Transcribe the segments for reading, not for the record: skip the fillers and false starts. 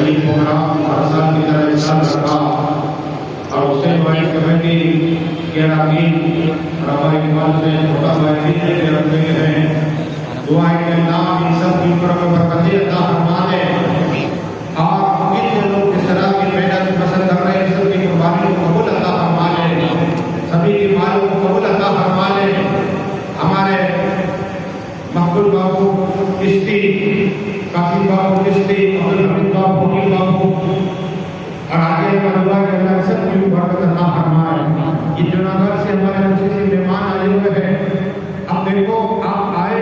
یہ پروگرام ہر سال کی طرح اس سال رکھا اور اس سے ہماری کمیٹی کے اراکین اور ہمارے اقبال سے چھوٹا بھائی کے رکھے ہیں. دعائیں کہ اللہ ان سب کی عمر میں برکتیں عطا فرما دے اور ان لوگ جس طرح کی محنت پسند کر رہے ہیں سب کی قربانی کو قبول عطا فرما لے, سبھی کی مالوں کو قبول عطا فرما لے. ہمارے مقبول بابو کشتی, قاسم بابو کشتی, عبدالحمید بابو, حکیم بابو اور آگے اللہ کے اللہ سب کی برکت عطا فرمائے. یہ جوناگڑھ سے ہمارے خصوصی مہمان آئے ہوئے ہیں. اب دیکھو آپ آئے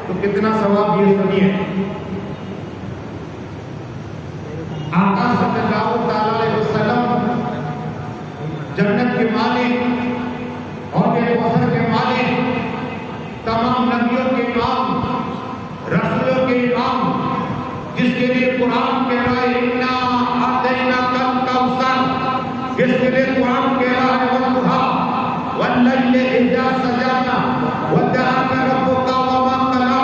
تو کتنا ثواب یہ سنیے. آقا صلی اللہ علیہ وسلم جنت کے مالک اور کوثر کے مالک, تمام نبیوں کے امام, رسولوں کے امام, جس کے لیے قرآن کہہ رہا ہے انا اعطیناک الکوثر, جس کے لیے قرآن کہہ رہا ہے والضحیٰ واللیل اذا سجا ودعاک ربک وما قلی,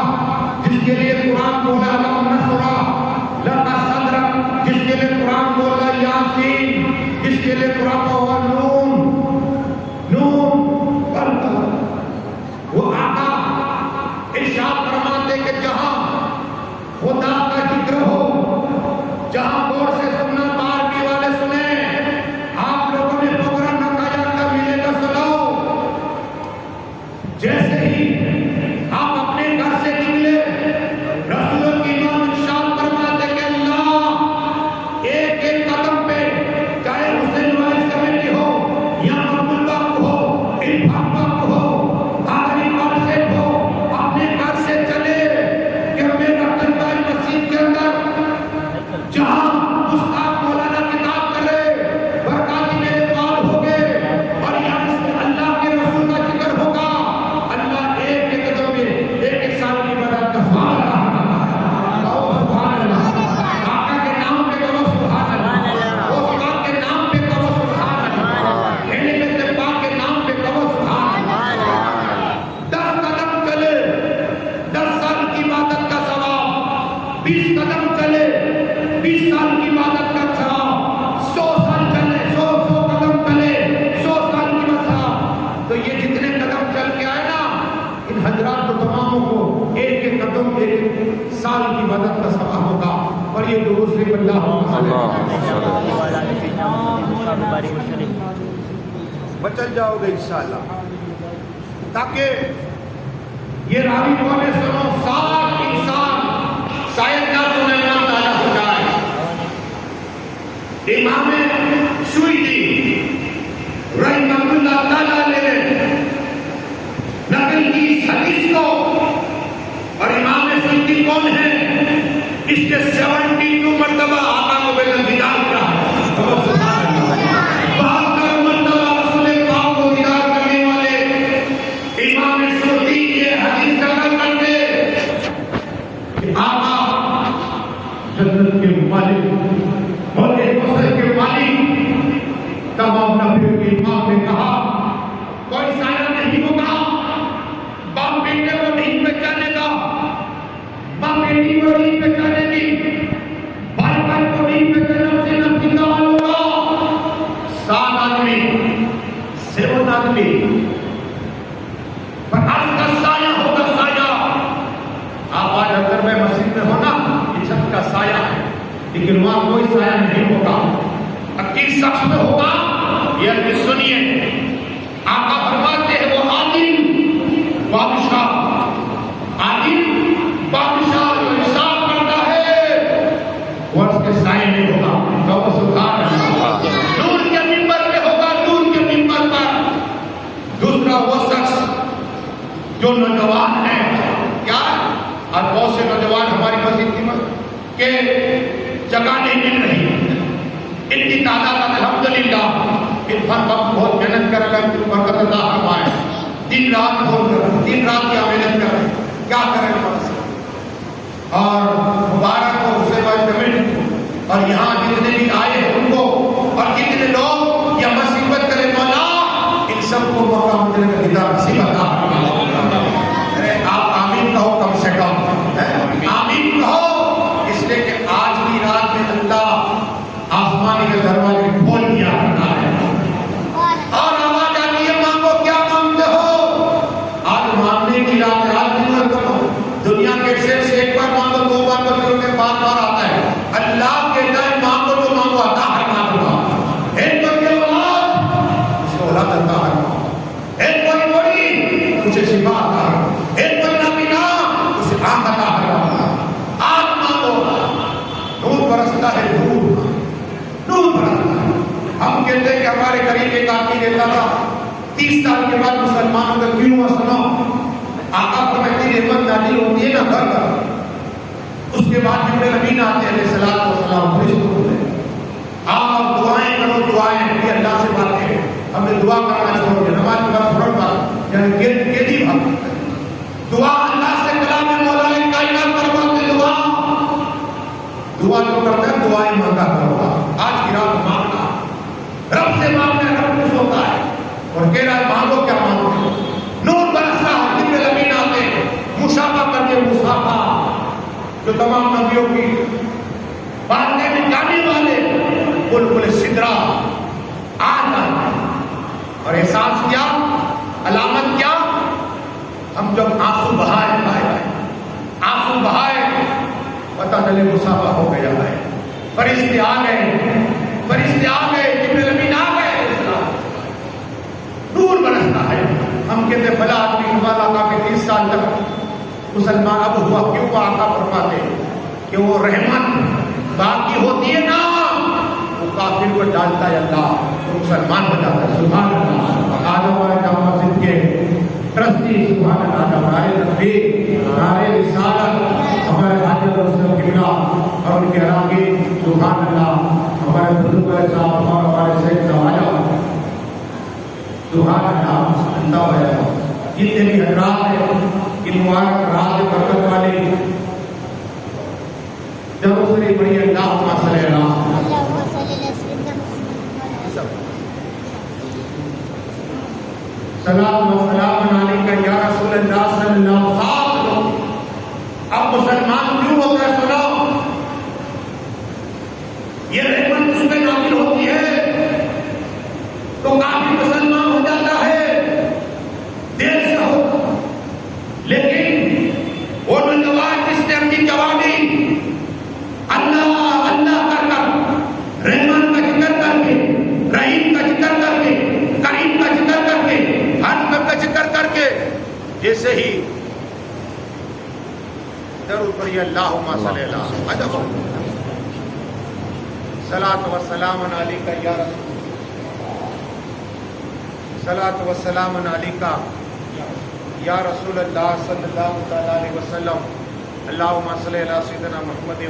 جس کے لیے قرآن بولا لم نشرح لک صدرک, جس کے لیے قرآن بولا یاسین, جس کے لیے قرآن بولا نون والقلم. وہ آقا ارشاد فرماتے کہ جہاں خدا کا ذکر ہو, جہاں غور سے سننا پارٹی والے سنیں, آپ لوگوں نے پروگرام رکھا جاتا ملے گا سنو. جیسے ہی آپ اپنے گھر سے نکلے, رسولوں کی امام ارشاد فرماتے کہ اللہ ایک ایک قدم پہ, چاہے حسین وائس کمیٹی ہو یا مقبول باپ ہو, عرفان باپ ہو, آخری بار سے ہو, اپنے گھر سے چلے کہ میرا تنبائی مسجد کے اندر جہاں استاد مولانا کتاب کرے, برکاتی میرے پال ہوگے اور یہاں اس میں اللہ کے رسول کا ذکر ہوگا, اللہ ایک ایک قدم میں ایک ایک سال کی برکت کا سبحان اللہ, آقا کے نام پہ کرو سبحان اللہ, استاد کے نام پہ کرو سبحان اللہ, اہل بیت پاک کے نام پہ کرو سبحان اللہ. 10 قدم چلے 10 سال کی عبادت کا ثواب, 20 قدم چلے 20 سال کی عبادت کا ثواب, 100 سال چلے 100 قدم چلے 100 سال کی ثواب. تو یہ جتنے قدم چل کے آئے نا, ان حضرات کو تماموں کو ایک ایک قدم ایک سال کی عبادت کا ثواب ہوگا. اور یہ دروس سے اللہ بچل جاؤ گے انشاءاللہ, تاکہ یہ راوی بولے سنو 7 انسان شاید نہ سنے نہ تازہ ہو جائے. امام سویدی رحمہ اللہ تعالیٰ نے نقل کی اس حدیث کو, اور امام سویدی کون ہے, اس کے 72 مرتبہ آقا کو بے دیدار کیا ہے. 72 مرتبہ رسول پاک کو دیدار کرنے والے امام سویدی یہ حدیث نقل کرتے کہ آقا جنت کے مالک اور کوثر کے مالک تمام نبیوں کے امام نے کہا کوئی سایہ نہیں ہوگا باپ بیٹے کو نہیں پہچانے گا, ماں بیٹی کو نہیں پہچانے گی, بھائی بھائی کو نہیں پہچانے سے نفسی کا حال ہوگا. 7 آدمی 7 آدمی پر عرض کا سایہ ہوگا سایہ. آپ آج اگر میں مسجد میں ہونا یہ چھت کا سایہ ہے, لیکن وہاں کوئی سایہ نہیں ہوگا. اب کس شخص میں ہوگا یہ حدیث سنیے. آقا فرماتے ہیں وہ عالم بادشاہ, عالم بادشاہ جو حساب کرتا ہے وہ اس کے سائے نہیں ہوگا. تو سبحان اللہ, نور کے منبر پہ ہوگا, نور کے منبر پر. دوسرا وہ شخص جو نوجوان ہے, کیا آج بہت سے نوجوان ہماری مسجد کی کہ جگہ نہیں مل رہی, ان کی تعداد الحمدللہ عرفان باپ بہت محنت کر رہے ہیں, برکت اللہ فرمائے, دن رات دن رات کیا محنت کر رہے ہیں, کیا کریں ہمارے سے. اور مبارک ہو حسین بھائی کمیٹی کو, اور یہاں جتنے بھی آئے ہیں ان کو, اور جتنے لوگ یہ مصیبت کرے مولا ان سب کو موقع ملنے کا ہدایت نصیب عطا فرما. ارے آپ آمین کہو کم سے کم, آمین کہو, اس لیے کہ آج کی رات میں اللہ آسمانی کے دروازے کھول دیا کرتا ہے اور آواز آتی ہے مانگو کیا مانگتے ہو. آج مانگنے کی رات ہے. آج دن کرو دنیا کے شیر سے ایک بار مانگو دو بار دل میں بار بار آتا ہے. اللہ کے دائیں مانگو تو مانگو عطا فرماتا ہے. ایک کوئی اولاد اس کو اولاد عطا فرماتا ہے. ایک کوئی بڑی اسے شفا عطا فرماتا ہے. ایک کوئی نابینا اسے آنکھ عطا فرماتا ہے. آج مانگو نور برستا ہے. نور برستا ہے. ہم کہتے ہیں کہ ہمارے قریب ایک آدمی رہتا تھا 30 سال کے بعد مسلمانوں کا کیوں ہوا سنو. آقا فرماتے ہیں رحمت نازل ہوتی ہے نا گھر گھر. اس کے بعد جبرائیل امین آتے ہیں علیہ الصلوۃ والسلام فرشتوں ہوتے ہیں. آپ دعائیں کرو دعائیں کہ اللہ سے باتیں. ہم نے دعا کرنا چھوڑ دیا. نماز کے بعد فوراً بات یعنی کیسی بات دعا اللہ سے کلام مولا کائنات کرواتے دعا. دعا جو کرتا ہے دعائیں مانگا کرو. آج کی رات مانگنا رب سے مانگنا. رب خوش ہوتا ہے اور کہہ رہا ہے مانگو کیا مانگو. نور برسا ہے. جبرائیل امین آتے ہیں مصافحہ کر کے مصافحہ جو تمام نبیوں کی باتیں مٹانے والے بلبل سدرا آ جائے. اور احساس کیا علامت کیا ہم جب آنسو بہائے آنسو بہائے پتہ چلے مصافحہ ہو گیا ہے. فرشتے آ گئے جبرائیل امین آ گئے. نور برستا ہے. ہم کہتے فلاں آدمی کا 30 سال تک مسلمان اب ہوا کیوں. آقا فرماتے کہ وہ رحمت باقی ہوتی ہے نا وہ کافر کو ڈالتا ہے اللہ تو مسلمان ہو جاتا ہے. سبحان اللہ. آج ہمارے جامع مسجد کے ٹرسٹی سبحان اللہ ہمارے نبی ہمارے رسالت ہمارے حاجت رسول قبلہ اور ان کے اراکین سبحان اللہ ہمارے بزرگ صاحب اور ہمارے سید سواجہ سبحان اللہ اللہ ہے. جتنے بھی حضرات ہیں ان مبارک رات برکت والے جب اسے بڑی اللہ صلی اللہ سلام و سلام علیکہ یا رسول اللہ صلی اللہ علیہ وسلم. اب مسلمان کیوں ہو کر سنو یہ رحمت اس میں نازل ہوتی ہے تو کافی مسلمان ہو جاتا ہے. دیر سے ہو لیکن وہ نوجوان جس نے اپنی جوانی اللہ اللہ کر کر رحمان کا ذکر کر کے رحیم کا ذکر کر کے کریم کا ذکر کر کے حق کا ذکر کر کے جیسے ہی درود پڑھی اللہم صلی اللہ علیہ وسلم صلاۃ و سلام علیکہ یا رسول صلاۃ و سلام علیکہ یا رسول اللہ صلی اللہ علیہ وسلم. اللہم صلی علی سیدنا محمد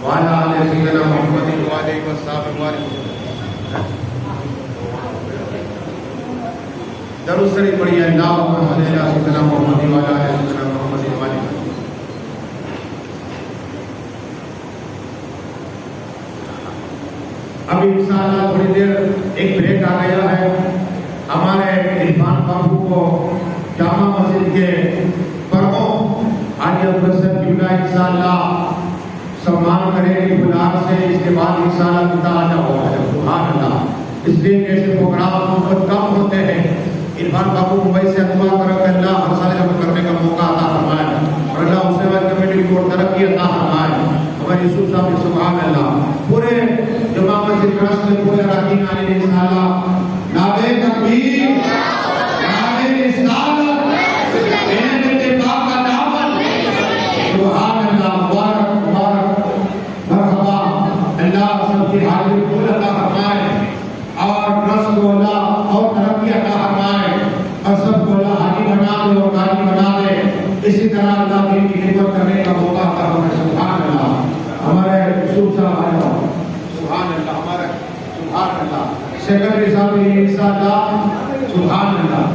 وعلی آل سیدنا محمد وعلی وصحبہ درود شریف پڑھیے. اللہم صلی علی سیدنا محمد وعلی آل سیدنا محمد وعلی. اب انشاءاللہ تھوڑی دیر ایک بریک آ گیا ہے. ہمارے عرفان بابو کو جامع مسجد کے پرمو حاجی عبدالحسن جملہ انشاءاللہ سمان کرے گی بلار سے. اس کے بعد انشاءاللہ متعاجہ ہوگا. سبحان اللہ. اس لیے کیسے پروگرام بہت کم ہوتے ہیں. عرفان بابو ممبئی سے دعا کرو کہ اللہ ہر سال جمع کرنے کا موقع عطا فرمائے اور اللہ اسے بعد کمیٹی کی اور ترقی عطا فرمائے. ہمارے یوسف صاحب سبحان اللہ پورے جامع مسجد ٹرسٹ میں پورے اراکین علی انشاءاللہ نعرہ تکبیر نعرہ رسالت کہنے پاک کا دامن سبحان اللہ مبارک مبارک مرحبا. اللہ سب کی حاضری قبول عطا فرمائے اور رزق کو اللہ اور ترقی عطا فرمائے اور سب کو اللہ حاجی بنا دے اور قاری بنا دے. اسی طرح اللہ دین کی خدمت کرنے کا موقع عطا فرمائے. سبحان اللہ. ہمارے یوسف صاحب سبحان اللہ ہمارے سبحان اللہ سیکرٹری صاحب انشاءاللہ سبحان اللہ.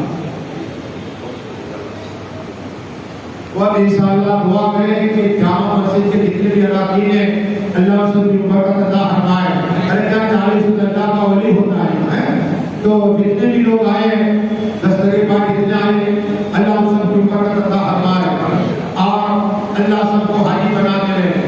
وہ انشاءاللہ دعا کریں کہ جامع مسجد کے جتنے بھی اراکین ہیں اللہ اس کی برکت عطا فرمائے. ہر جگہ چالیس اللہ کا ولی ہوتا ہے تو جتنے بھی لوگ آئے دستگیر پاک جتنے آئے اللہ اس کی برکت عطا فرمائے اور اللہ سب کو حاجی بنا دے.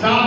7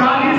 40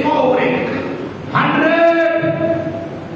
100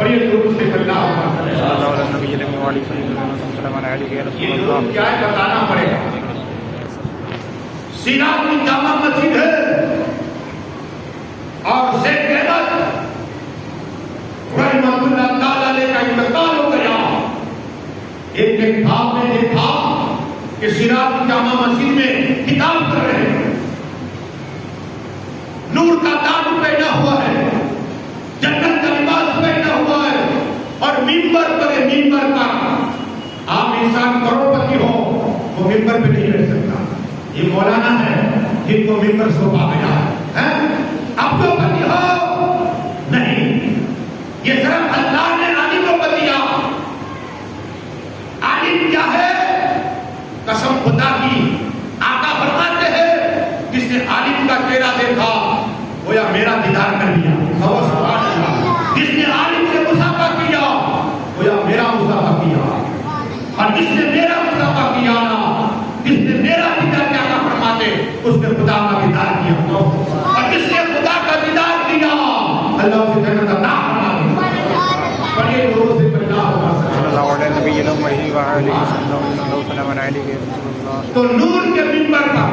بڑی درود سے اللہ یہ درود کیا ہے بتانا پڑے گا. سینا کی جامع مسجد ہے اور شیخ احمد رحمۃ اللہ تعالی علیہ کا انتقال ہو گیا. ایک خواب میں دیکھا کہ سینا کی جامع مسجد میں کتاب کر رہے ہیں, نور کا تاج پہنا ہوا ہے, جنت کا لباس پہنا ہوا ہے, اور ممبر پر ممبر پر آپ انسان کروڑپتی ہو وہ ممبر پہ نہیں بیٹھ سکتا. یہ مولانا ہے جن کو ممبر سونپا گیا ہے. اب جو پتی ہو نہیں, یہ صرف اللہ نے عالموں کو دیا. عالم کیا ہے؟ قسم خدا کی آقا فرماتے ہیں جس نے عالم کا چہرہ دیکھا گویا میرا دیدار کر لیا. سبحان اللہ. جس نے عالم سے مصافحہ کیا گویا میرا مصافحہ کیا, اور جس نے میرا مصافحہ کیا نا, جس نے میرا دیدار کیا آقا فرماتے اس نے خدا کا دیدار کیا, اور جس نے خدا کا دیدار کیا اللہ اسے جنت عطا فرماتے. بڑے دور سے تو نور کے ممبر پر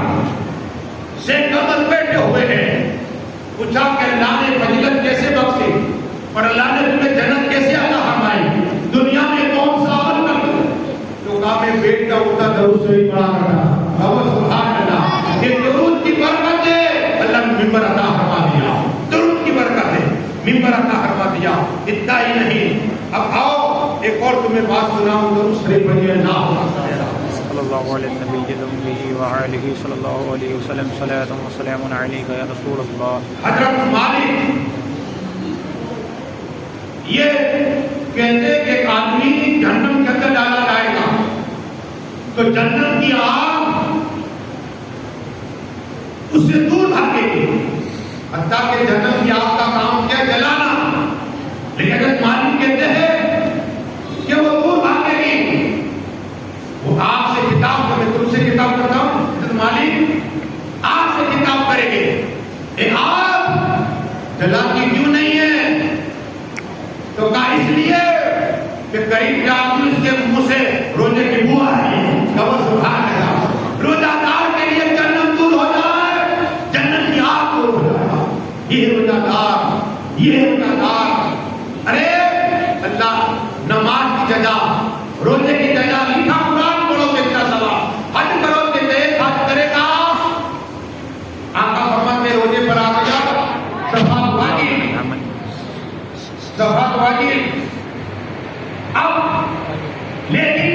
شیخ احمد بیٹھے ہوئے ہیں. پوچھا کہ اللہ نے فضیلت کیسے بخشی اور اللہ نے تمہیں جنت کیسے عطا فرمائی, دنیا میں کون سا عمل کر تو کہا میں بیٹھ کا اٹھا درود شریف پڑھا کرتا. سبحان اللہ. یہ درود کی برکت ہے اللہ نے ممبر عطا فرما دیا. درود کی برکت ہے ممبر عطا فرما دیا. اتنا ہی نہیں, اب آؤ ایک اور تمہیں بات سناؤں. درود شریف پڑھیے. صلی اللہ علیہ النبی الامی وآلہ صلی اللہ علیہ وسلم صلاۃ و سلام علیک یا رسول اللہ. حضرت مالک یہ کہتے کہ ایک آدمی جہنم کے اندر ڈالا جائے گا تو جنت کی آگ اس سے دور بھاگے گی, حتیٰ کہ جنت کی آگ کا کام کیا جلانا. لیکن حضرت مالک کہتے ہیں کہ وہ دور بھاگے گی. وہ آگ سے کتاب, میں تم سے کتاب کرتا ہوں, حضرت مالک آگ سے کتاب کریں گے. اے آگ جلاتی کیوں نہیں ہے؟ تو کہا اس لیے کہ قریب کے آدمی اس کے منہ سے روزے کی بو آ رہی ہے. سبحان اللہ. روزہ دار کے لیے جنت دور ہو جائے, جنت کی آگ دور ہو جائے. یہ روزہ دار, یہ روزہ دار. ارے اللہ نماز کی جگہ, روزے کی جگہ لکھا قرآن پڑھو کہ اتنا ثواب, حج کرو کہ ایک حج کرے گا. آقا فرماتے روزے پر آ گیا صفات واجب, صفات واجب. اب لیکن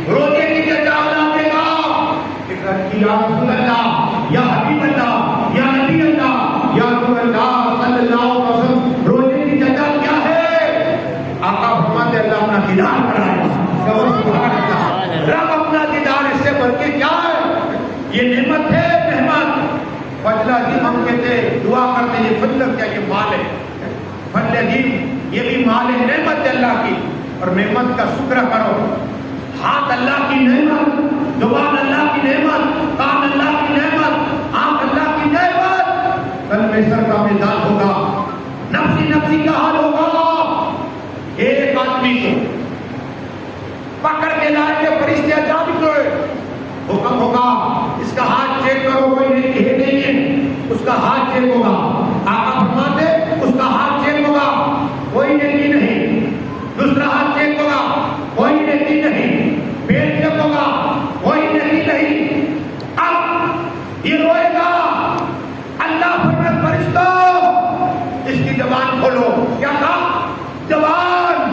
روزے کی جگہ اللہ دے گا یا رسول اللہ, یا حبیب اللہ, یا نبی اللہ, یا رسول اللہ صلی اللہ علیہ وسلم. روزے کی جگہ کیا ہے؟ آقا فرماتے اللہ اپنا دیدار کرائے. سبحان اللہ. رب اپنا دیدار اس سے بڑھ کے کیا ہے؟ یہ نعمت ہے, نعمت. فضل عظیم ہم کہتے دعا کرتے یہ فضل کیا, یہ مال ہے. فضل عظیم یہ بھی مال ہے, نعمت ہے اللہ کی, اور نعمت کا شکر کرو. ہاتھ اللہ کی نعمت, زبان اللہ کی نعمت, کان اللہ کی نعمت, آنکھ اللہ کی نعمت. کل محشر کا میدان ہوگا, نفسی نفسی کا حال ہوگا. ایک آدمی کو پکڑ کے لائے کے فرشتے جان کے حکم ہوگا اس کا ہاتھ چیک کرو, کوئی نہیں ہے, اس کا ہاتھ چیک ہوگا. آقا فرماتے اس کا ہاتھ چیک ہوگا, کوئی نیکی نہیں. دوسرا ہاتھ چیک ہوگا, کوئی نیکی نہیں. پیٹ چیک ہوگا, کوئی نیکی نہیں. اب یہ روئے گا, اللہ فرمائے فرشتوں اس کی زبان کھولو. کیا کہا؟ زبان.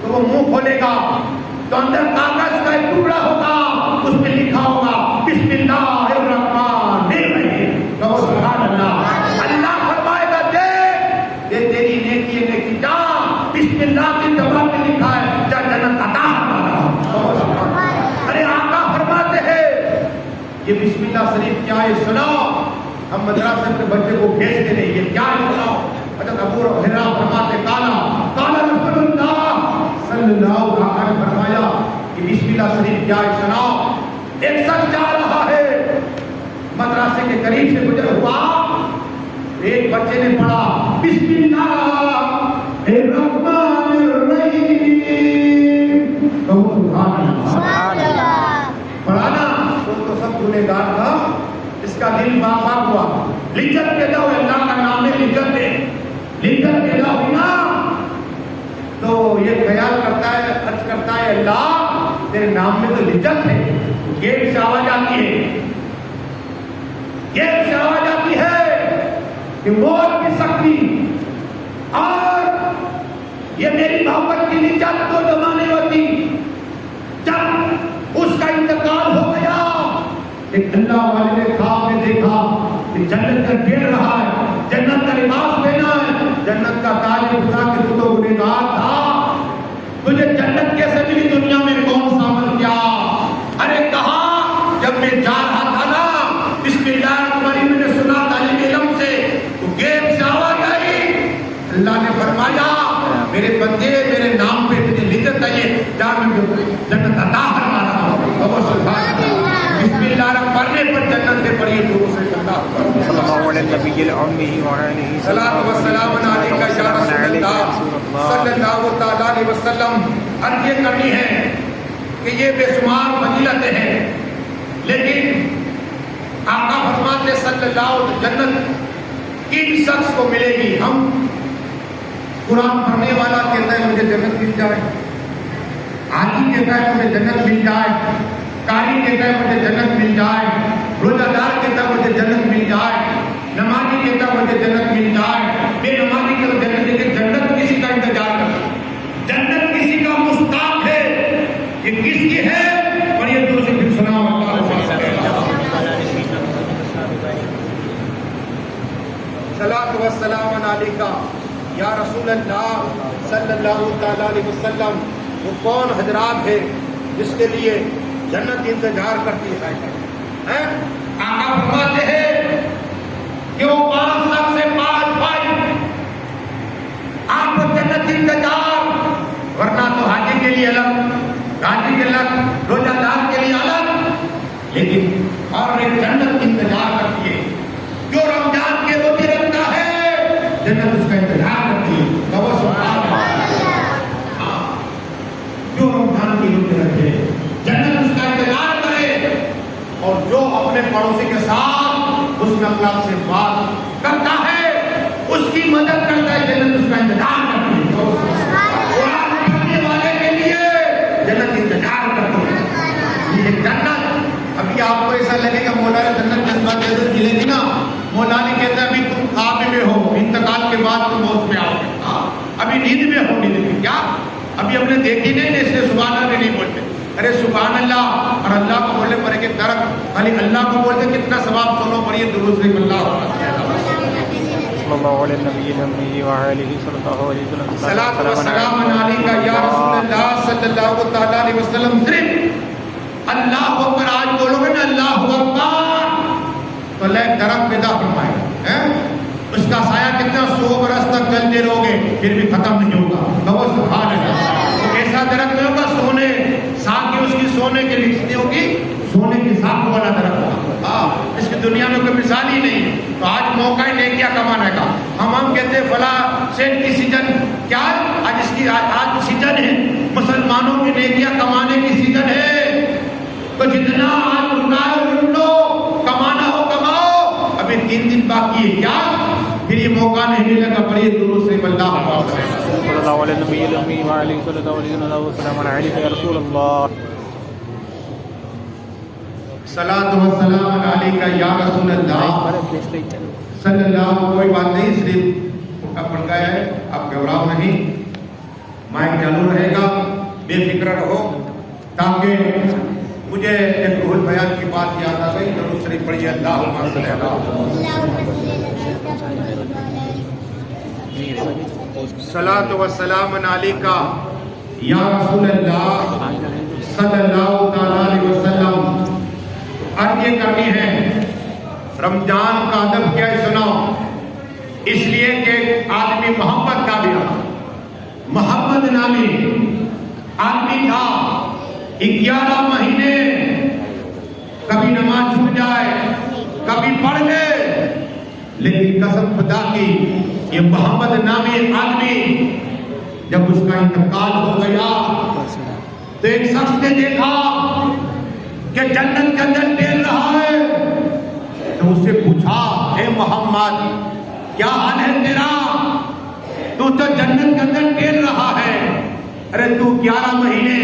تو وہ منہ کھولے گا تو اندر کاغذ کا ایک ٹکڑا ہوگا, اس میں لکھا ہوگا بسم اللہ الرحمن الرحیم. سبحان اللہ. اللہ فرمائے گا دیکھ یہ تیری نیکی ہے, نیکی جا بسم اللہ کی زبان میں لکھا ہے, جا جنت عطا فرما. ارے آقا فرماتے ہیں یہ بسم اللہ شریف کیا ہے سناؤ. ہم مدرسے کے بچے کو بھیجتے نہیں, یہ کیا ہے سناؤ. حضرت ابو ہریرہ فرماتے کالا رسول اللہ صلی اللہ علیہ وسلم فرمایا کہ بسم اللہ شریف کیا ہے سناؤ. ایک شخص جا رہا ہے, مدرسے کے قریب سے گزر ہوا, ایک بچے نے پڑھا بسم اللہ الرحمن بیان کرتا ہے، عرض کرتا ہے اللہ تیرے نام میں تو لذت ہے. گیٹ سے آواز آتی ہے، گیٹ سے آواز آتی ہے کہ موت کی سختی اور یہ میری محبت کی لذت تو جمع نہیں ہوتی. جب اس کا انتقال ہو گیا ایک اللہ والے نے خواب میں دیکھا کہ جنت کا گھیر رہا ہے، جنت کا لباس پہنا ہے، جنت کا تاج پوچھا کہ تو گنہگار تھا، تجھے جنت کیسے ملی، دنیا میں کون سا عمل کیا؟ ارے کہا جب میں جا رہا تھا نا بسم اللہ الرحمن الرحیم میں نے سنا تعلیم علم سے تو گیٹ سے آواز آئی، اللہ نے فرمایا میرے بندے میرے نام پہ تجھے لذت آئی جان جنت عطا فرما رہا ہوں. اور سبحان اللہ بسم اللہ پڑھنے پر جنت سے پڑھیے دور سے اللہ صلی اللہ علیہ نبی الامہ وعلیہ صلاۃ و سلام علیک یا رسول اللہ صلی اللہ تعالی علیہ وسلم. عرض یہ کرنی ہے کہ یہ بے شمار فضیلتیں ہیں، لیکن آقا فرماتے صلی اللہ علیہ وسلم جنت کن شخص کو ملے گی؟ ہم قرآن پڑھنے والا کہتا ہے مجھے جنت مل جائے، حاجی کہتا ہے مجھے جنت مل جائے، قاری کہتا ہے مجھے جنت مل جائے، روزہ دار کہتا ہے مجھے جنت مل جائے، نمازی کہتا ہے مجھے جنت مل جائے، بے نمازی کہتا ہے جنت. لیکن جنت کسی کا انتظار کرتا ہے، جنت کسی کا مشتاق ہے. یہ کس کی ہے؟ اور یہ دوسری پھر سناؤ اللہ صلاۃ و سلام علیک یا رسول اللہ صلی اللہ تعالی علیہ وسلم. وہ کون حضرات ہے جس کے لیے جنت انتظار کرتی ہے؟ آقا فرماتے ہیں کہ وہ 5 سب سے 5 بھائی آپ کو جنت انتظار، ورنہ تو حاجی کے لیے الگ، حاجی کے الگ، روزہ دار کے لیے الگ، لیکن اور ایک جنت انتظار کرتی ہے. جو رمضان کے روزے رکھتا ہے جنت اس کا انتظار کرتی ہے. جو رمضان کی روزے رکھے جنت اس کا انتظار کرے، اور جو اپنے پڑوسی کے ساتھ حسن اخلاق سے بات کرتا ہے اس کی مدد کرتا ہے جنت اس کا انتظار کرتی ہے. قرآن پڑھنے والے کے لیے جنت انتظار کرتی ہے. یہ جنت ابھی آپ کو ایسا لگے گا مولا نے جنت جذبات ملے گی نا، مولانا کہتا ہے ابھی تم خواب میں ہو، انتقال کے بعد تم موت میں آؤ گے، ابھی نیند میں ہو. نیند میں کیا ابھی ہم نے دیکھی نہیں، اس لیے سبحان اللہ نہیں بولتے. ارے سبحان اللہ اور اللہ کو بولنے پر ایک درخت، خالی اللہ کو بولتے کتنا ثواب، سنو پڑھیے درود شریف اللہ صلی اللہ علیہ نبی الامہ وعلیہ صلی اللہ علیہ وسلم. صلاۃ و سلام علیک یا رسول اللہ صلی اللہ تعالی علیہ وسلم. صرف اللہ اکبر آج بولو گے نا اللہ اکبر تو اللہ ایک درخت پیدا فرمائے گا، اس کا سایہ کتنا 100 برس تک چلتے رہو گے پھر بھی ختم نہیں ہوگا. کہو سبحان اللہ. ایسا درخت نہیں ہوگا سونے ساکھ اس کی سونے کے لیے کتنی ہوگی، سونے کی ساکھ والا درخت ہوگا. اس کی دنیا میں کوئی مثال ہی نہیں. تو آج موقع ہی نہیں کیا کمانے کا. ہم کہتے ہیں فلاں سیٹ کی سیزن کیا آج اس کی آج سیزن ہے، مسلمانوں کی نیکیاں کمانے کی سیزن ہے. تو جتنا آج اٹھنا ہے اٹھ لو، کمانا ہو کماؤ، ابھی 3 دن باقی ہے. کیا پھر یہ موقع نہیں ملے گا. پڑھیے درود سے اللہ صلی اللہ علیہ نبی الامہ وعلیہ صلی اللہ علیہ وسلم علیک یا رسول اللہ. صلاۃ و سلام علیک یا رسول اللہ صلی اللہ. کوئی بات نہیں، صرف پڑھ گیا ہے، آپ گھبراؤ نہیں، مائک چالو رہے گا، بے فکر رہو. تاکہ مجھے ایک روح بیان کی بات یاد آ گئی. درود شریف پڑھیے اللہم صلی صلاۃ و سلام علیک یا رسول اللہ صلی اللہ تعالی علیہ وسلم. عرض یہ کرنی ہے رمضان کا ادب کیا ہے سنو. اس لیے کہ آدمی محبت کا بھی رہا، محمد نامی آدمی تھا. 11 مہینے کبھی نماز چھوٹ جائے کبھی پڑھ لے، لیکن قسم خدا کی یہ محمد نامی آدمی جب اس کا انتقال ہو گیا تو ایک شخص نے دیکھا کہ جنت کے اندر ٹہل رہا ہے. تو اس سے پوچھا اے محمد کیا حال ہے تیرا، تو جنت کے اندر ٹہل رہا ہے، ارے تو 11 مہینے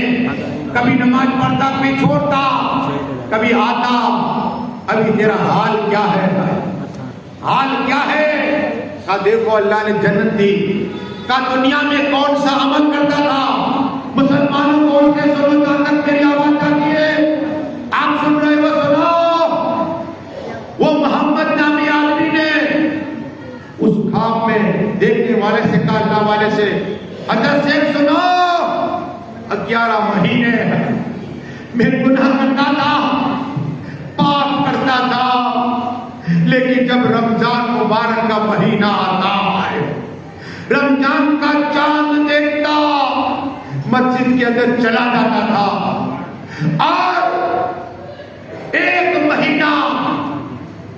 کبھی نماز پڑھتا کبھی چھوڑتا کبھی آتا. ابھی تیرا حال کیا ہے؟ حال کیا ہے؟ کہا دیکھو اللہ نے جنت دی. کہا دنیا میں کون سا عمل کرتا تھا؟ مسلمانوں کو ان سے سنو جہاں تک میری آواز جاتی ہے. آپ سن رہے ہو؟ سنو. وہ محمد نامی آدمی نے اس خواب میں دیکھنے والے سے کہا, اللہ والے سے, حضرت شیخ سنو, 11 مہینے میں گناہ کرتا تھا, پاپ کرتا تھا, لیکن جب رمضان مبارک کا مہینہ آتا ہے, رمضان کا چاند دیکھتا, مسجد کے اندر چلا جاتا تھا اور 1 مہینہ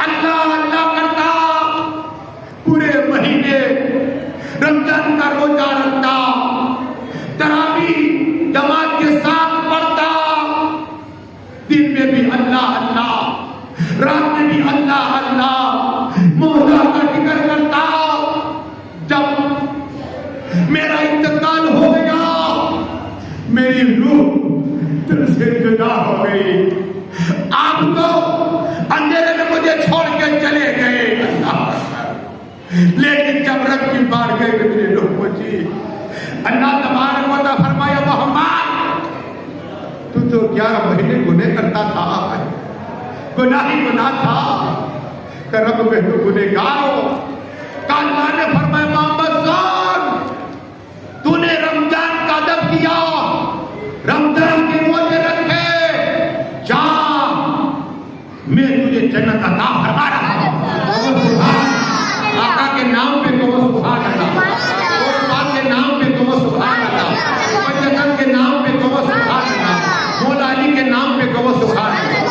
اللہ اللہ کرتا, پورے مہینے رمضان کا روزہ رکھتا, تراویح جماعت کے ساتھ پڑھتا, دن میں بھی اللہ اللہ, رات میں بھی اللہ اللہ, مولا کا ذکر کرتا. جب میرا انتقال ہو گیا, میری روح دل سے جدا ہو گئی. آپ تو اندھیرے میں مجھے چھوڑ کے چلے گئے, لیکن جب رب کی بار گئے میرے روح پہنچی. اللہ تبارک و تعالیٰ فرمایا محمد تو 11 مہینے گناہ کرتا تھا, گناہ ہی گناہ تھا, کہ رب میں تو گنہگار ہو. اللہ نے فرمایا محمد صاحب تو نے رمضان کا ادب کیا, رمضان کے روزے رکھے, جا میں تجھے جنت عطا فرما رہا ہوں. آقا کے نام پہ کہو سبحان اللہ, عثمان کے نام پہ کہو سبحان اللہ, پنجتن کے نام پہ کہو سبحان اللہ, مولا علی کے نام پہ کہو سبحان اللہ.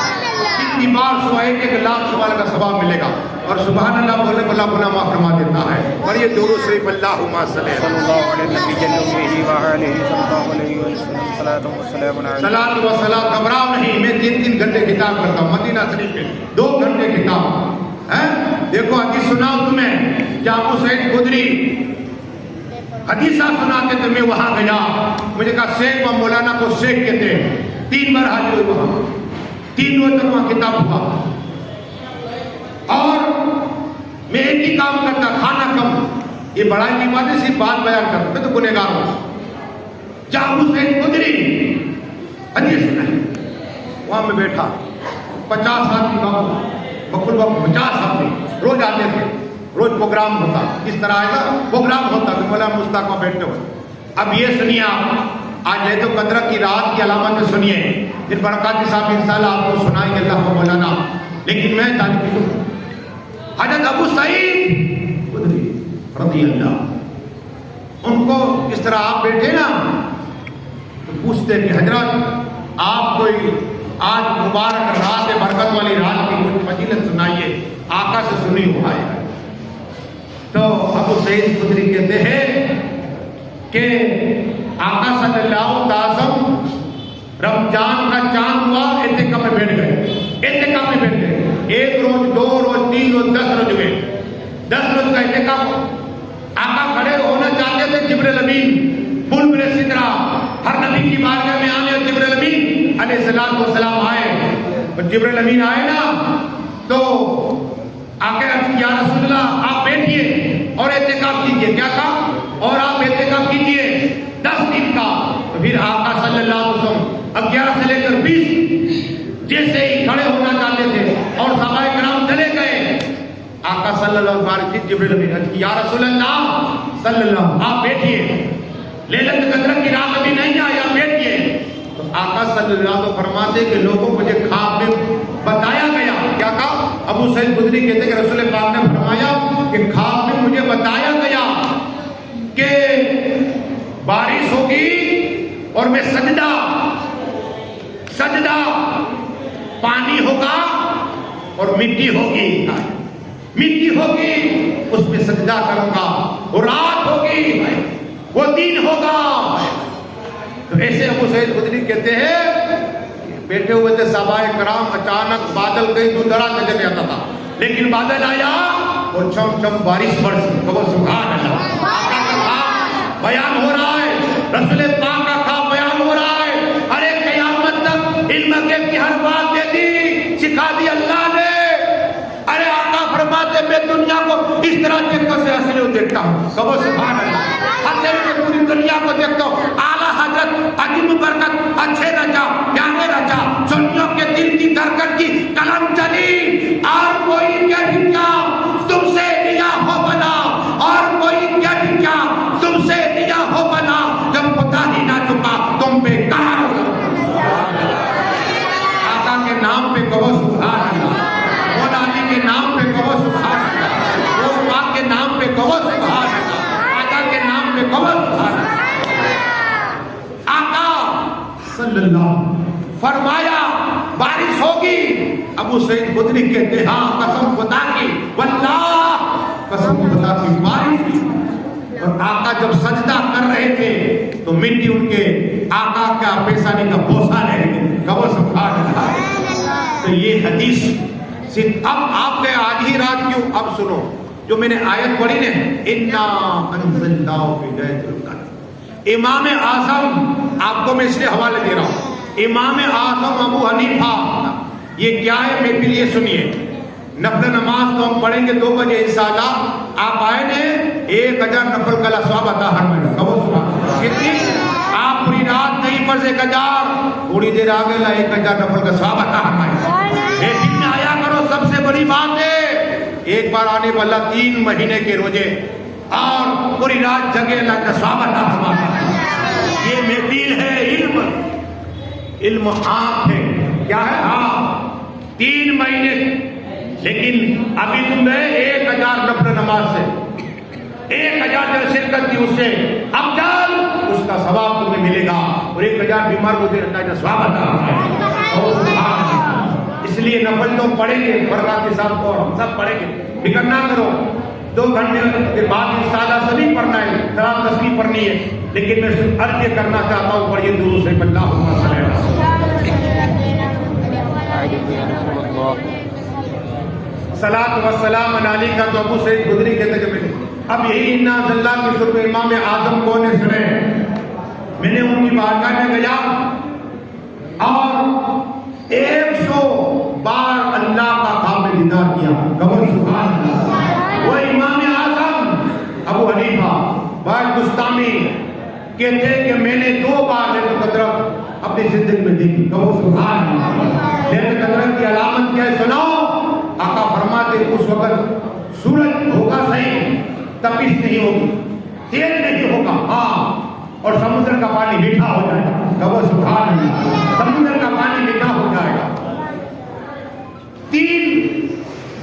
اتنی بار سوا 1 لاکھ سوال کا ثواب ملے گا, اور سبحان اللہ بولنے والا گناہ معاف فرما دیتا ہے. پڑھیے درود شریف, اللہم صلی اللہ علیہ وسلم. صلاۃ و سلام. گھبراؤ نہیں, میں 3 گھنٹے کتاب کرتا ہوں مدینہ شریف میں, 2 گھنٹے کتاب ہے. دیکھو حدیث سناؤ تمہیں, کیا ابو سعید خدری حدیثہ سناتے تھے. میں وہاں گیا, مجھے کہا شیخ و مولانا کو شیخ کہتے ہیں. 3 بار حاضر ہوئی وہاں, 3 روز تک وہاں کتاب ہوا, اور میں ایک ہی کام کرتا, کھانا کم. یہ بڑا کی بات ہے, صرف بات بیان کرتا, میں تو گنہگار ہوں. جہاں ابو سعید خدری حدیث سنائی, وہاں میں بیٹھا, 50 آدمی کا بکل وقت 50 آدمی روز آتے تھے. روز پروگرام ہوتا, اس طرح آئے گا پروگرام ہوتا کہ مولانا مشتاق وہاں بیٹھتے ہوئے. اب یہ سنیے آپ, آج لیلۃ القدر کی رات کی علامت سنیے, پھر برکاتی صاحب انشاءاللہ آپ کو سنائیں گے اللہ مولانا. لیکن میں جانتی ہوں حضرت ابو سعید خدری رضی اللہ, ان کو اس طرح آپ بیٹھے نا تو پوچھتے کہ حضرت آپ کوئی آج مبارک رات برکت والی رات کی کچھ فضیلت سنائیے, آقا سے سنی ہوا ہے. تو ابو سعید خدری کہتے ہیں کہ آقا صلی اللہ علیہ وسلم رمضان کا چاند ہوا, اعتکاف میں بیٹھ گئے. اعتکاف میں بیٹھ گئے, 1 روز 2 روز 3 روز 10 روز ہوئے. 10 روز کا اعتکاف. آقا کھڑے ہونا چاہتے تھے, جبرائیل امین بلبل سدرا ہر نبی کی بارگاہ میں آنے, اور جبرائیل امین علیہ السلام آئے. اور جبرائیل امین آئے نا تو آقا یا رسول اللہ آپ بیٹھیے اور اعتکاف کیجیے. کیا کہا؟ اور آپ اعتکاف کیجیے 10 دن کا. تو پھر آقا صلی اللہ علیہ وسلم 11 سے لے کر 20 جیسے ہی کھڑے ہونا چاہتے تھے اور صحابہ کرام چلے گئے, آقا صلی اللہ علیہ وسلم جبرائیل امین یا رسول اللہ صلی اللہ آپ بیٹھیے, لیلۃ القدر کی رات ابھی نہیں آئی, آپ بیٹھیے. تو آقا صلی اللہ علیہ وسلم فرماتے کہ لوگوں کو مجھے خواب میں بتایا گیا. کیا کہا؟ ابو سعید خدری کہتے کہ رسول پاک نے فرمایا کہ خواب میں مجھے بتایا گیا کہ بارش ہوگی اور میں سجدہ پانی ہوگا اور مٹی ہوگی, اس پہ سجدہ کروں گا. وہ رات ہوگی, وہ دن ہوگا. تو ایسے ابو سعید خدری کہتے ہیں بیٹھے ہوئے تھے صحابہ کرام, اچانک بادل کہیں دور دراز نظر آتا تھا, لیکن بادل آیا اور چھم چھم بارش برسی. سبحان اللہ. آقا کا خواب بیان ہو رہا ہے, رسول پاک کا خواب بیان ہر بات دے دی، سکھا دی اللہ نے۔ ارے آقا فرماتے میں دنیا کو اس طرح دقت سے اصلی دیکھتا ہوں، کہو سبحان اللہ۔ حتیٰ میں پوری دنیا کو دیکھتا ہوں، اعلیٰ حضرت عظیم برکت اچھے رجا پیارے رجا سنیوں کے دل کی دھڑکن کی قلم چلی، اور کوئی کیا کیا تم سے دیا ہو بنا، اور کوئی کیا کیا تم سے دیا ہو بنا، جب پتا ہی نہ چکا تم پہ کہاں ہو۔ آقا کے نام پہ کہو سبحان اللہ، مولا علی کے نام پہ کہو سبحان اللہ، اس پاک کے نام پہ کہو سبحان اللہ، آقا کے نام پہ کہو سبحان اللہ۔ آقا صلی اللہ فرمایا بارش ہوگی، ابو سعید خدری کہتے ہاں قسم خدا کی، واللہ قسم خدا کی بارش کی۔ اور آقا جب سجدہ کر رہے تھے تو مٹی ان کے آقا کا پیشانی کا بوسہ رہ گئی، کہو سبحان اللہ۔ تو یہ حدیث اب آپ کے آج ہی رات کیوں، اب سنو جو میں نے آیت پڑھی نے، اِنَّا أَنزَلْنَاهُ فِي لَيْلَةِ الْقَدْرِ۔ امام اعظم، آپ کو میں اس لیے حوالے دے رہا ہوں، امام اعظم ابو حنیفہ، یہ کیا ہے محفل یہ سنیے، نفل نماز تو ہم پڑھیں گے 2 بجے انشاءاللہ، آپ آئے نے 1000 نفل کا ثواب عطا ہر مہینے، کہو سبحان۔ کتنی؟ آپ پوری رات نہیں فرض 1000، تھوڑی دیر آگے لا 1000 نفل کا ثواب عطا ہر مہینے۔ دن میں آیا کرو، سب سے بڑی بات ہے ایک بار آنے والا 3 مہینے کے روزے اور پوری رات جگہ اللہ کا ثواب عطا فرماتا۔ یہ محفل ہے علم، علم عام ہے، کیا ہے؟ ہاں 3 مہینے، لیکن ابھی تم گئے 1000 نفل نماز سے، 1000 جو شرکت کی اس سے اب چل اس کا ثواب تمہیں ملے گا، اور 1000 بیمار کو دے اللہ کا ثواب عطا۔ اس لیے نفل تو پڑھیں گے، برکات کے ساتھ کو ہم سب پڑھیں گے، فکر نہ کرو۔ 2 گھنٹے کے بعد انشاءاللہ سبھی پڑھنا ہے، سلام تسبیح پڑھنی ہے، لیکن میں صرف عرض یہ کرنا چاہتا ہوں، پڑھیے درود سے اللہم صلی اللہ صلاۃ و سلام علیکہ۔ تو ابو سعید خدری کہتے کہ اب یہی اِنَّا أَنزَلْنَاهُ کی صرف امام اعظم کو نے سنے، میں نے ان کی بارگاہ میں گیا اور 100 بار اللہ کا خواب دیدار کیا، کہو سبحان اللہ۔ وہ امام اعظم ابو حنیفہ باج بستامی کہتے کہ میں نے 2 بار لیلۃ القدر اپنی زندگی میں دیکھی، کہو سبحان اللہ۔ لیلۃ القدر کی علامت کیا ہے سناؤ؟ آقا فرماتے اس وقت سورج ہوگا صحیح، تپش نہیں ہوگی، تیل نہیں ہوگا، ہاں، اور سمندر کا پانی میٹھا ہو جائے گا، کہو سبحان اللہ۔ سمندر کا پانی میٹھا ہو جائے گا۔ 3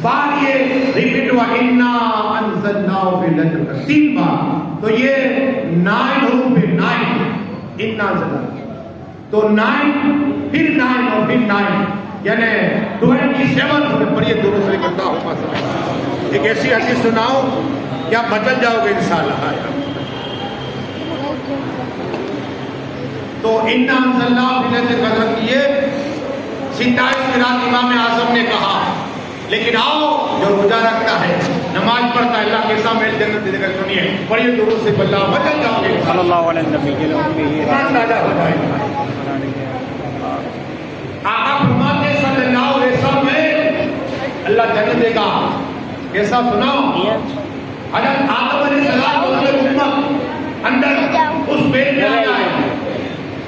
بار یہ ریپیٹ ہوا، اِنَّا أَنزَلْنَاهُ فِي لَيْلَةِ الْقَدْرِ، 3 بار، تو یہ 9 حروف ہے، 9 اِنَّا أَنزَلْنَاهُ، تو 9 پھر 9 اور پھر 9 یعنی 27 پڑھیے دونوں سے کرتا ہوں۔ ایک ایسی حدیث سناؤ کیا بدل جاؤ گے انشاءاللہ۔ تو اِنَّا أَنزَلْنَاهُ فِي لَيْلَةِ الْقَدْرِ کی یہ 27 کی رات امام اعظم نے کہا، لیکن آؤ جو روزہ رکھتا ہے، نماز پڑھتا ہے، اللہ کیسا میل جنت دے گا، سنیے پڑھیے درود سے اللہ بدل جاؤ گے صلی اللہ علیہ وسلم۔ ایمان پیدا ہو جائے گا۔ آقا فرماتے صلی اللہ علیہ وسلم میں اللہ جنت دے گا، کیسا سناؤ؟ حضرت آدم علیہ السلام کی امت اندر اس بیت میں آ جائے،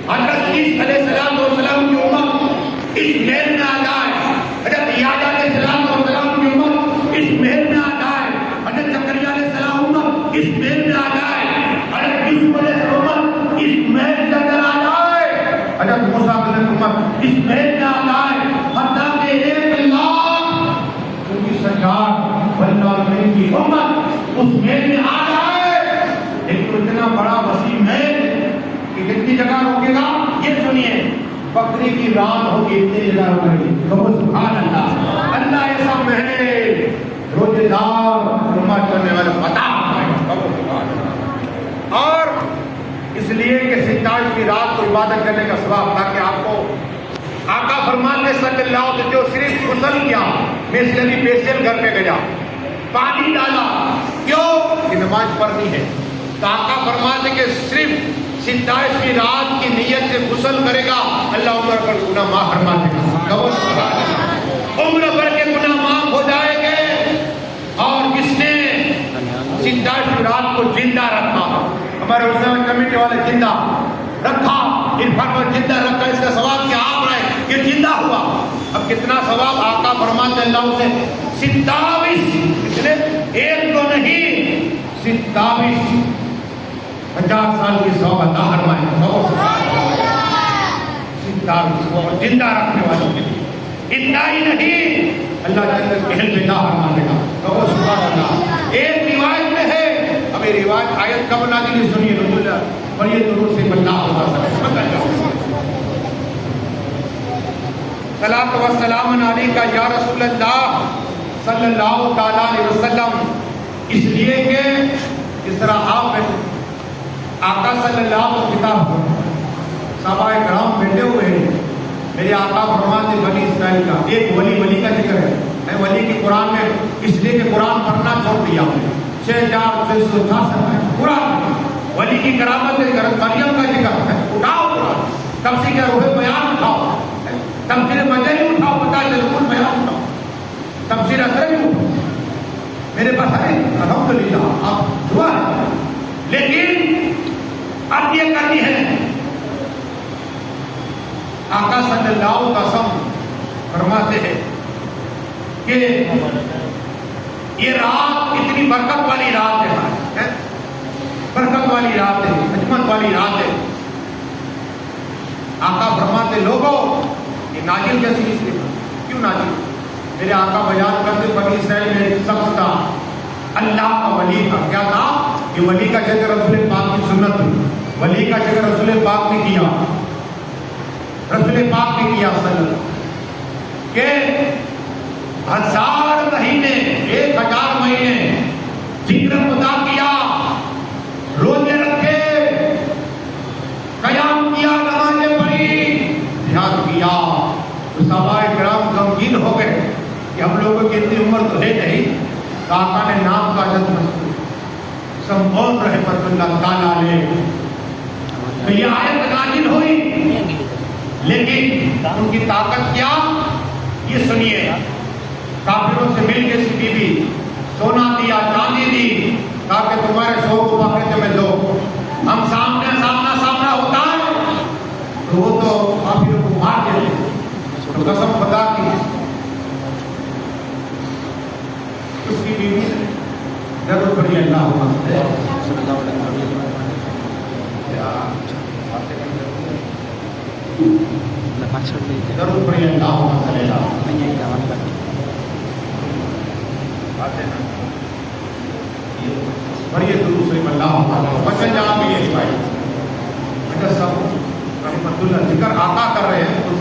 حضرت عیسی علیہ السلام کی امت اس محل میں آ جائے، حضرت یحییٰ علیہ السلام کی امت اس محل میں آ جائے، حضرت زکریا علیہ السلام امت اس محل میں آ جائے، حضرت یوسف علیہ السلام امت اس محل کے اندر آ جائے، حضرت موسیٰ علیہ السلام اس محل میں آ جائے، حتیٰ کہ 1 لاکھ ان کی سرکار والعالمین کی امت اس محل میں آ جائے، لیکن اتنا بڑا وسیع محل کہ کتنی جگہ روکے گا؟ یہ سنیے، بکری کی رات ہوگی اتنی جگہ روکے، کہو سبحان اللہ۔ اللہ ایسا محل روزے دار نماز کرنے والے عطا فرمائے گا، کہو سبحان اللہ۔ اور اس لیے کہ 27 کی رات کو عبادت کرنے کا ثواب، تاکہ آپ کو آقا فرماتے صلی اللہ علیہ وسلم جو صرف غسل کیا، میں اس لیے پیشل گھر پہ گیا، پانی ڈالا، کیوں کہ نماز پڑھنی ہے، تو آقا فرماتے کہ صرف 27 کی رات کی نیت سے غسل کرے گا، اللہ عمر پر گناہ معاف فرما دے گا۔ کہو سبحان اللہ۔ عمر بھر کے گناہ معاف ہو جائیں گے۔ اور جس نے 27 رات کو زندہ رکھا، ہمارے اسلام کمیٹی والے زندہ رکھا، عرفان پر زندہ رکھا، اس کا ثواب کیا آپ رہے کہ زندہ ہوا۔ اب کتنا ثواب آقا فرماتے اللہ سے 27، کتنے؟ ایک تو نہیں 27 50 سال کی ثواب عطا فرمائے۔ 27 زندہ رکھنے والوں کے لیے۔ اتنا ہی نہیں، اللہ جنت محل میں عطا فرما دے گا۔ کہو سبحان اللہ۔ ایک روایت میں ہے، اب یہ روایت آیت کب نازل ہوئی سنیے، رسول اللہ بڑی درود سے اللہ صلاۃ و سلام علیکہ یا رسول اللہ صلی اللہ تعالی علیہ وسلم، اس لیے کہ اس طرح آپ آقا صلی اللہ علیہ وسلم کتاب صحابہ کرام بیٹھے ہوئے ہیں، میرے آقا فرماتے بنی اسرائیل کا ایک ولی کا ذکر ہے۔ میں ولی کی قرآن میں اس لیے کہ قرآن پڑھنا چھوڑ دیا ہوں، 6666 قرآن ولی کی کرامت مریم کا ذکر ہے۔ اٹھاؤ قرآن، تفسیر کا روح بیان اٹھاؤ، تفسیر مدنی اٹھاؤ، پتہ چلے کل بیان اٹھاؤ، تفسیر اثر بھی اٹھاؤ، میرے پاس ہے الحمدللہ، آپ دعا ہے۔ لیکن اب یہ کرنی ہے، آقا صلی اللہ علیہ وسلم فرماتے ہیں کہ یہ رات اتنی برکت والی رات ہے، برکت والی رات ہے، حکمت والی رات ہے۔ آقا فرماتے لوگوں یہ نازل کیسی اس لیے، کیوں نازل؟ میرے آقا بیان کرتے بنی اسرائیل میں ایک شخص تھا، اللہ کا ولی تھا۔ کیا تھا؟ یہ ولی کا ذکر رسول پاک کی سنت، ولی کا ذکر رسول پاک نے کیا، رسول پاک نے کیا صلی اللہ کہ 1000 مہینے 1000 مہینے ذکر خدا کیا، روزے رکھے، قیام کیا، نمازیں پڑھی، جہاد کیا۔ تو صحابہ کرام غمگین ہو گئے کہ ہم لوگوں کی اتنی عمر تو ہے نہیں، تو آقا نے نام کا عدد مذکور سمعون رحمت اللہ تعالیٰ علیہ، تو یہ آیت نازل ہوئی۔ لیکن ان کی طاقت کیا، یہ سنیے، کافروں سے مل کے سی بی سونا دیا، چاندی دی، کہا کہ تمہارے سو کو بقرے میں دو، ہم سامنا ہوتا ہے تو وہ تو کافروں کو مار دیتے۔ تو قسم خدا کی اس کی بیوی نے ضرور پڑی اللہ ضرور پڑی اللہ بڑی درود سے اللہ بچن جہاں بھی یہ بھائی اگر سب رحمت اللہ ذکر آقا کر رہے ہیں تو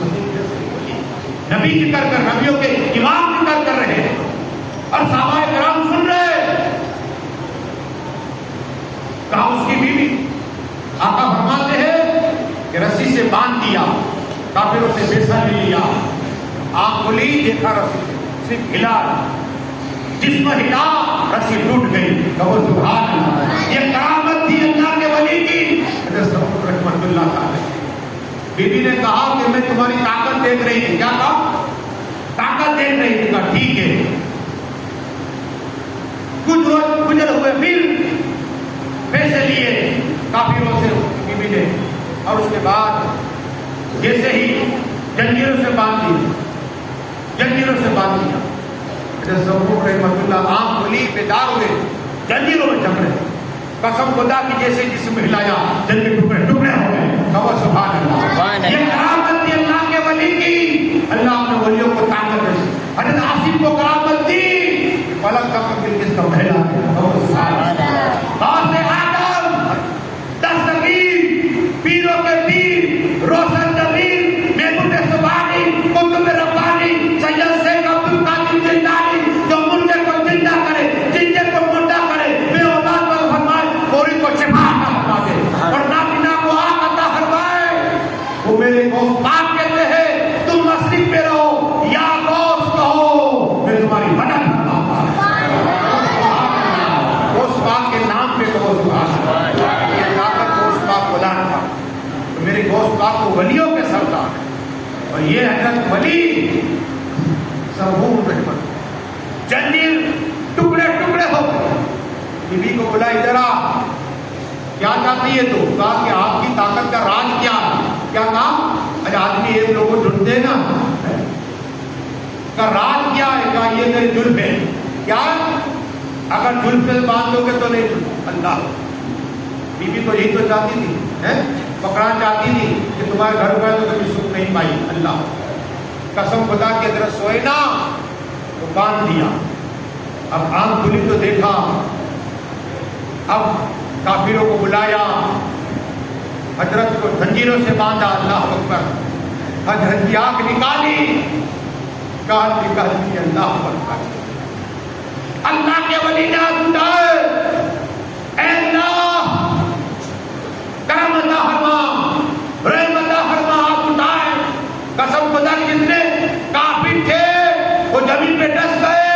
نبی ذکر کر، نبیوں کے امام ذکر کر رہے ہیں اور صحابہ کرام سن رہے ہیں۔ کہا اس کی بیوی، آقا فرماتے ہیں کہ رسی سے باندھ دیا، کافروں سے بیسا لے لیا، آنکھ کھلی دیکھا رسی صرف ہلا، جسم ہلا رسی ٹوٹ گئی۔ کہو سبحان اللہ۔ یہ کرامت تھی اللہ کے ولی کی، حضرت رحمت اللہ تعالی۔ بی بی نے کہا کہ میں تمہاری طاقت دیکھ رہی تھی۔ کیا کہا؟ طاقت دیکھ رہی تھی۔ کہا ٹھیک ہے۔ کچھ روز گزر ہوئے، پھر پیسے لیے کافروں سے بی بی نے، اور اس کے بعد جیسے ہی جنجیروں سے باندھ دیا، ضرور رحمت اللہ آنکھ کھلی، بیدار ہوئے، جنجیروں میں جم رہے، قسم خدا کی جیسے جسم ہلایا جنجیر ٹکڑے ہو گئے۔ کہو سبحان اللہ۔ یہ کرامت دی اللہ کے ولی کی، اللہ اپنے ولیوں کو طاقت دی۔ حضرت آصف کو کرامت دی، فلک کا بلکہ کا پہلا ہے۔ کہو سبحان اللہ۔ غوث آدم، دستگیر، پیروں کے پیر، روشن ضمیر، محبوب سبحانی، قطب ربانی، سید شیخ عبد القادر جیلانی، جو مردے کو زندہ کرے، زندے کو مردہ کرے، بے اولاد کو فرمائے، کوری کو شفا عطا فرما دے، اور نابینا کو آگ عطا فرمائے۔ وہ میرے غوث پاک کہتے ہیں تم مشرق پہ رہو یا غوث کہو، میں تمہاری مدد کرتا ہوں۔ غوث پاک کے نام پہ کہو سبحان اللہ۔ یہ طاقت غوث پاک بلند تھا، میرے غوث پاک کو ولیوں کے سردار ہے۔ اور یہ حضرت ولی سرحور رحمت جنجیر ٹکڑے ٹکڑے ہو گئے. بیوی کو بولا ادھر آ, کیا چاہتی ہے تو؟ کہا کہ آپ کی طاقت کا راز کیا ہے. کیا کہا؟ اچھا آدمی ایک لوگوں کو ڈھونڈتے نا, کا راز کیا ہے؟ کہا یہ میری جلف ہے. کیا اگر جلف سے باندھو گے تو نہیں چھوٹا. اللہ, بیوی تو یہی تو چاہتی تھی, پکڑا چاہتی تھی کہ تمہارے گھر پر تو کبھی سکھ نہیں پائی. اللہ قسم خدا کے حضرت سوئے نا تو باندھ دیا. اب آنکھ کھلی تو دیکھا, اب کافروں کو بلایا, حضرت کو زنجیروں سے باندھا. اللہ اکبر. حضرت کی آنکھ نکالی, کہا نکالی. اللہ اکبر. اللہ کے ولی نے ہاتھ اٹھائے, اے اللہ کرم عطا فرما, رحمت عطا فرما. ہاتھ اٹھائے, قسم خدا کی جتنے کافر تھے وہ زمین پہ ڈس گئے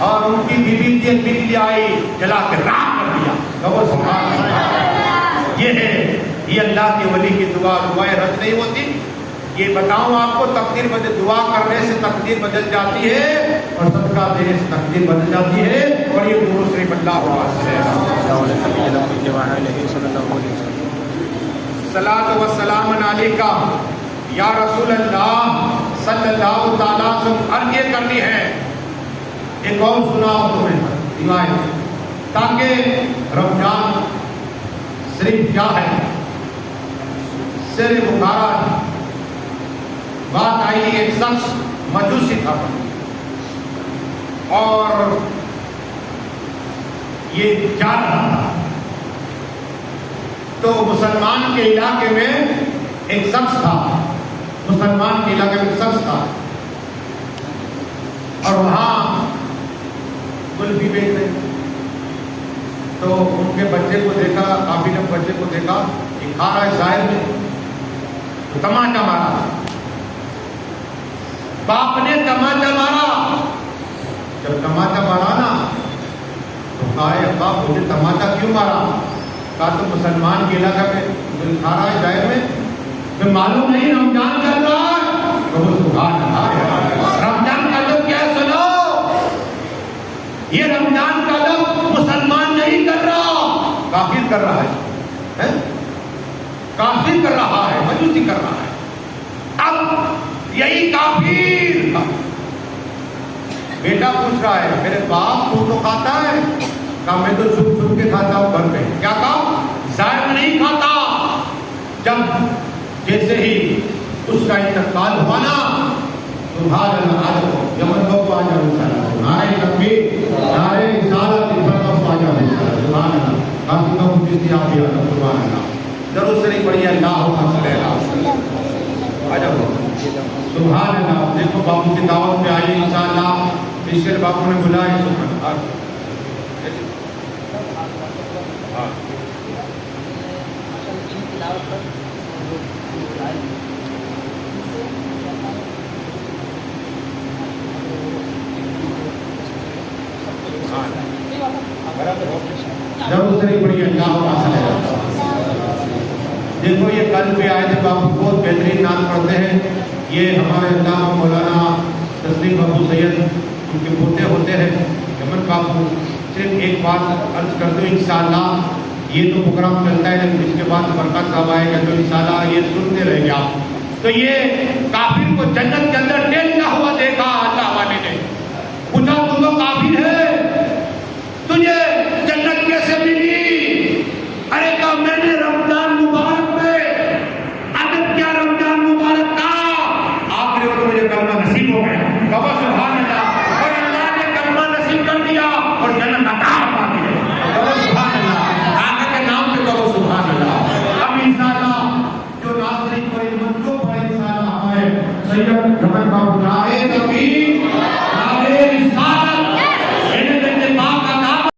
اور ان کی بیوی کی بجلی آئی جلا کے راکھ کر دیا. سبحان اللہ. یہ ہے, یہ اللہ کے ولی کی دعا. دعائیں رد نہیں ہوتی. یہ بتاؤں آپ کو, تقدیر بدل, دعا کرنے سے تقدیر بدل جاتی ہے اور صدقہ دینے سے تقدیر بدل جاتی ہے. اور یہ درود شریف اللہ صلاۃ و سلام علیکہ یا رسول اللہ صلی اللہ تعالیٰ سے. عرض یہ کرنی ہے, ایک اور سناؤ تمہیں روایت, تاکہ رمضان صرف کیا ہے, سر بخارا. بات آئی, ایک شخص مجوسی تھا اور یہ جا رہا تھا, تو مسلمان کے علاقے میں ایک شخص تھا, مسلمان کے علاقے میں ایک شخص تھا اور وہاں کلفی بیچ رہے. تو ان کے بچے کو دیکھا, کافی نے بچے کو دیکھا کہ کھا رہا ہے ظاہر میں, تو تماچا مارا. باپ نے تماچا مارا. جب تماچا مارا نا تو کہا ابا مجھے تماچا کیوں مارا؟ کہا تو مسلمان کے علاقہ میں دل کھا رہا ہے ظاہر میں, تو معلوم نہیں رمضان چل رہا ہے. تو سبحان اللہ, رمضان کا جب کیا سنو, یہ رمضان کا جب مسلمان نہیں کر رہا, کافر کر رہا ہے, کافر کر رہا ہے, مجوسی کر رہا ہے. اب یہی کافر بیٹا پوچھ رہا ہے, میرے باپ تو کھاتا ہے؟ کہا میں تو چھپ چھپ کے کھاتا ہوں گھر پہ. کیا کہا؟ ظاہر میں نہیں کھاتا. جب جیسے ہی اس کا انتقال ہوا نا, سبحان اللہ, یمن کو آ جاؤ, نعرہ تکبیر, نعرہ رسالت, آ جاؤ. سبحان اللہ. کافی کم کسی آپ بھی آتا. سبحان اللہ. ضرور سے نہیں پڑھی اللہ صلی اللہ. آ جاؤ. سبحان اللہ. دیکھو باپو کی دعوت پہ آئیے انشاءاللہ. پچھلے باپو نے بلایا. سبحان اللہ. ضرور سے نہیں پڑھی اللہ. دیکھو یہ کل پہ آئے تھے باپو, بہت بہترین نام پڑھتے ہیں. یہ ہمارے علامہ مولانا تسلیم ابو سید ان کے پوتے ہوتے ہیں یمن باپو. صرف ایک بات عرض کر دو, انشاءاللہ یہ تو پروگرام چلتا ہے, لیکن اس کے بعد برکت صاحب آئے گا تو انشاءاللہ یہ سنتے رہیں گے آپ. تو یہ کافر کو جنت کے اندر ٹیکتا ہوا دیکھا اللہ والے نے. پوچھا تم تو کافر ہے, تجھے